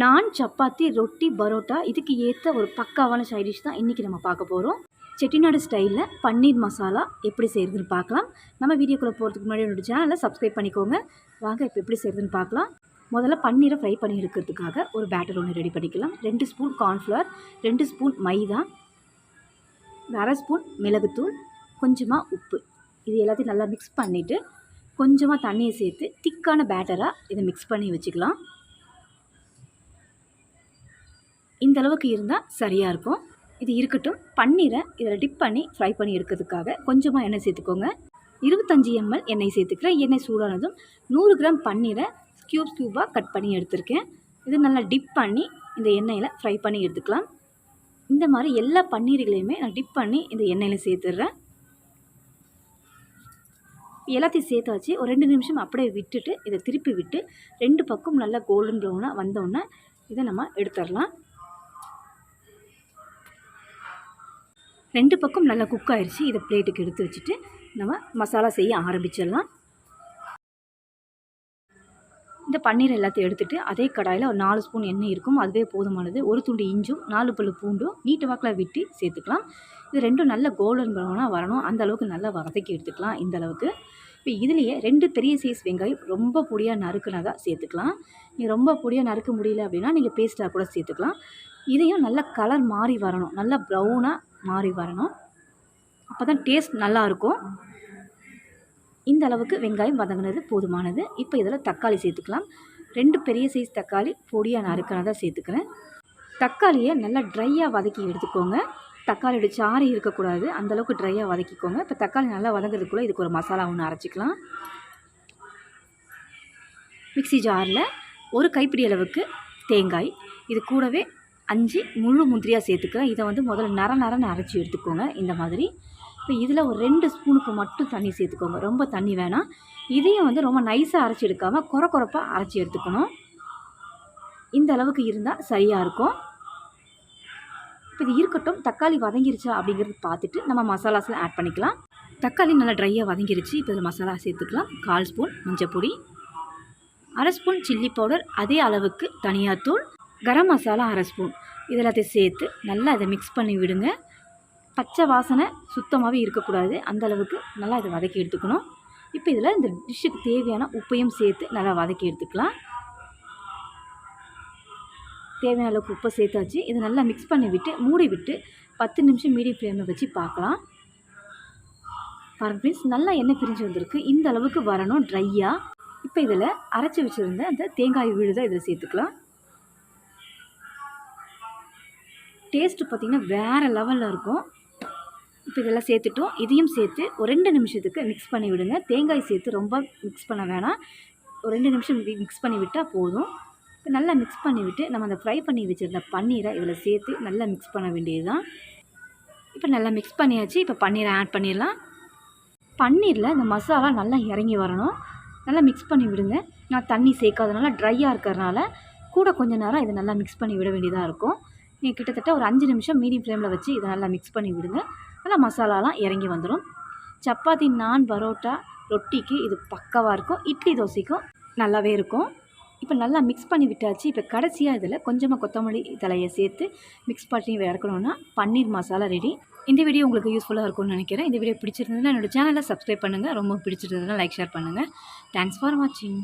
நான், சப்பாத்தி, ரொட்டி, பரோட்டா இதுக்கு ஏற்ற ஒரு பக்காவான சைட் டிஷ் தான் இன்றைக்கி நம்ம பார்க்க போகிறோம். செட்டிநாடு ஸ்டைலில் பன்னீர் மசாலா எப்படி செய்கிறதுன்னு பார்க்கலாம். நம்ம வீடியோக்குள்ளே போகிறதுக்கு முன்னாடி என்னோடய சேனலை சப்ஸ்கிரைப் பண்ணிக்கோங்க. வாங்க இப்போ எப்படி செய்கிறதுன்னு பார்க்கலாம். முதல்ல பன்னீரை ஃப்ரை பண்ணி எடுக்கிறதுக்காக ஒரு பேட்டர் ஒன்று ரெடி பண்ணிக்கலாம். 2 ஸ்பூன் கார்ன்ஃப்ளவர், 2 ஸ்பூன் மைதா, 1/2 ஸ்பூன் மிளகுத்தூள், கொஞ்சமாக உப்பு, இது எல்லாத்தையும் நல்லா மிக்ஸ் பண்ணிவிட்டு கொஞ்சமாக தண்ணியை சேர்த்து திக்கான பேட்டராக இதை மிக்ஸ் பண்ணி வச்சுக்கலாம். இந்த அளவுக்கு இருந்தால் சரியாக இருக்கும். இது இருக்கட்டும். பன்னீரை இதில் டிப் பண்ணி ஃப்ரை பண்ணி எடுக்கிறதுக்காக கொஞ்சமாக எண்ணெய் சேர்த்துக்கோங்க. 25 ml எண்ணெய் சேர்த்துக்கிறேன். எண்ணெய் சூடானதும் 100 கிராம் பன்னீரை க்யூபாக கட் பண்ணி எடுத்துருக்கேன். இது நல்லா டிப் பண்ணி இந்த எண்ணெயில் ஃப்ரை பண்ணி எடுத்துக்கலாம். இந்த மாதிரி எல்லா பன்னீர்களையுமே நான் டிப் பண்ணி இந்த எண்ணெயில் சேர்த்துடுறேன். எல்லாத்தையும் சேர்த்தாச்சு. ஒரு 2 நிமிஷம் அப்படியே விட்டுட்டு இதை திருப்பி விட்டு 2 பக்கம் நல்லா கோல்டன் ப்ரௌனாக வந்தோடனே இதை நம்ம எடுத்துடலாம். 2 பக்கம் நல்லா குக் ஆயிடுச்சு. இதை பிளேட்டுக்கு எடுத்து வச்சுட்டு நம்ம மசாலா செய்ய ஆரம்பிச்சிடலாம். இந்த பன்னீர் எல்லாத்தையும் எடுத்துகிட்டு அதே கடாயில் ஒரு 4 ஸ்பூன் எண்ணெய் இருக்கும், அதுவே போதுமானது. 1 துண்டு இஞ்சும் 4 பல்லு பூண்டும் நீட்டு வாக்கில் விட்டு சேர்த்துக்கலாம். இது ரெண்டும் நல்ல கோல்டன் ப்ரௌனாக வரணும். அந்த அளவுக்கு நல்லா வதக்கி எடுத்துக்கலாம். இந்த அளவுக்கு. இப்போ இதுலேயே 2 பெரிய சைஸ் வெங்காயம் ரொம்ப பொடியாக நறுக்குனதாக சேர்த்துக்கலாம். நீங்கள் ரொம்ப பொடியாக நறுக்க முடியல அப்படின்னா நீங்கள் பேஸ்ட்டாக கூட சேர்த்துக்கலாம். இதையும் நல்லா கலர் மாறி வரணும், நல்லா ப்ரௌனாக மாறி வரணும். அப்போ தான் டேஸ்ட் நல்லாயிருக்கும். இந்த அளவுக்கு வெங்காயம் வதங்கினது போதுமானது. இப்போ இதில் தக்காளி சேர்த்துக்கலாம். 2 பெரிய சைஸ் தக்காளி பொடியாக நறுக்கினதாக சேர்த்துக்கிறேன். தக்காளியை நல்லா ட்ரையாக வதக்கி எடுத்துக்கோங்க. தக்காளியோட சாறு இருக்கக்கூடாது, அந்தளவுக்கு ட்ரையாக வதக்கிக்கோங்க. இப்போ தக்காளி நல்லா வதங்கிறதுக்குள்ளே இதுக்கு ஒரு மசாலா ஒன்று அரைச்சிக்கலாம். மிக்ஸி ஜாரில் 1 கைப்பிடி அளவுக்கு தேங்காய், இது கூடவே 5 முழு முந்திரியாக சேர்த்துக்கிறேன். இதை முதல்ல நரன்னு அரைச்சி எடுத்துக்கோங்க. இந்த மாதிரி. இப்போ இதில் ஒரு 2 ஸ்பூனுக்கு மட்டும் தண்ணி சேர்த்துக்கோங்க. ரொம்ப தண்ணி வேணாம். இதையும் ரொம்ப நைஸாக அரைச்சி எடுக்காமல் குறப்பாக அரைச்சி எடுத்துக்கணும். இந்த அளவுக்கு இருந்தால் சரியாக இருக்கும். இப்போ இது இருக்கட்டும். தக்காளி வதங்கிருச்சா அப்படிங்கிறது பார்த்துட்டு நம்ம மசாலாஸ்லாம் ஆட் பண்ணிக்கலாம். தக்காளி நல்லா ட்ரையாக வதங்கிருச்சு. இப்போ இதில் மசாலா சேர்த்துக்கலாம். 1/4 ஸ்பூன் மஞ்சப்பொடி, 1/2 ஸ்பூன் சில்லி பவுடர், அதே அளவுக்கு தனியாத்தூள், கரம் மசாலா 1/2 ஸ்பூன், இதெல்லாத்தையும் சேர்த்து நல்லா இதை மிக்ஸ் பண்ணி விடுங்க. பச்சை வாசனை சுத்தமாகவே இருக்கக்கூடாது. அந்தளவுக்கு நல்லா இதை வதக்கி எடுத்துக்கணும். இப்போ இதில் இந்த டிஷ்ஷுக்கு தேவையான உப்பையும் சேர்த்து நல்லா வதக்கி எடுத்துக்கலாம். தேவையான அளவுக்கு உப்பை சேர்த்தாச்சு. இதை நல்லா மிக்ஸ் பண்ணி விட்டு மூடி விட்டு 10 நிமிஷம் மீடியம் ஃப்ளேமில் வச்சு பார்க்கலாம். பாருங்க ஃப்ரெண்ட்ஸ், நல்லா எண்ணெய் பிரிஞ்சு வந்திருக்கு. இந்த அளவுக்கு வரணும் ட்ரையாக. இப்போ இதில் அரைச்சி வச்சுருந்த அந்த தேங்காய் விழுதை இதில் சேர்த்துக்கலாம். டேஸ்ட்டு பார்த்திங்கன்னா வேறு லெவலில் இருக்கும். இப்போ இதெல்லாம் சேர்த்துட்டோம். இதையும் சேர்த்து ஒரு 2 நிமிஷத்துக்கு மிக்ஸ் பண்ணி விடுங்க. தேங்காய் சேர்த்து ரொம்ப மிக்ஸ் பண்ண வேணாம். ஒரு 2 நிமிஷம் மிக்ஸ் பண்ணி விட்டால் போதும். இப்போ நல்லா மிக்ஸ் பண்ணி விட்டு நம்ம அந்த ஃப்ரை பண்ணி வச்சுருந்த பன்னீரை இதில் சேர்த்து நல்லா மிக்ஸ் பண்ண வேண்டியது தான். இப்போ நல்லா மிக்ஸ் பண்ணியாச்சு. இப்போ பன்னீரை ஆட் பண்ணிடலாம். பன்னீரில் இந்த மசாலா நல்லா இறங்கி வரணும். நல்லா மிக்ஸ் பண்ணி விடுங்க. நான் தண்ணி சேர்க்காதனால ட்ரையாக இருக்கிறதுனால கூட கொஞ்சம் நேரம் இதை நல்லா மிக்ஸ் பண்ணி விட வேண்டியதாக இருக்கும். நீங்கள் கிட்டத்தட்ட ஒரு 5 நிமிஷம் மீடியம் ஃப்ளேமில் வச்சு இதை நல்லா மிக்ஸ் பண்ணி விடுங்க. நல்லா மசாலாலாம் இறங்கி வந்துடும். சப்பாத்தி, நான், பரோட்டா, ரொட்டிக்கு இது பக்காவாக இருக்கும். இட்லி, தோசைக்கும் நல்லாவே இருக்கும். இப்போ நல்லா மிக்ஸ் பண்ணி விட்டாச்சு. இப்போ கடைசியாக இதில் கொஞ்சமாக கொத்தமல்லி தலையை சேர்த்து மிக்ஸ் பண்ணி இறக்கணுன்னா பன்னீர் மசாலா ரெடி. இந்த வீடியோ உங்களுக்கு யூஸ்ஃபுல்லாக இருக்கும்னு நினைக்கிறேன். இந்த வீடியோ பிடிச்சிருந்ததுன்னா என்னோடய சேனலை சப்ஸ்கிரைப் பண்ணுங்கள். ரொம்ப பிடிச்சிருந்ததுன்னா லைக், ஷேர் பண்ணுங்கள். தேங்க்ஸ் ஃபார் வாட்சிங்.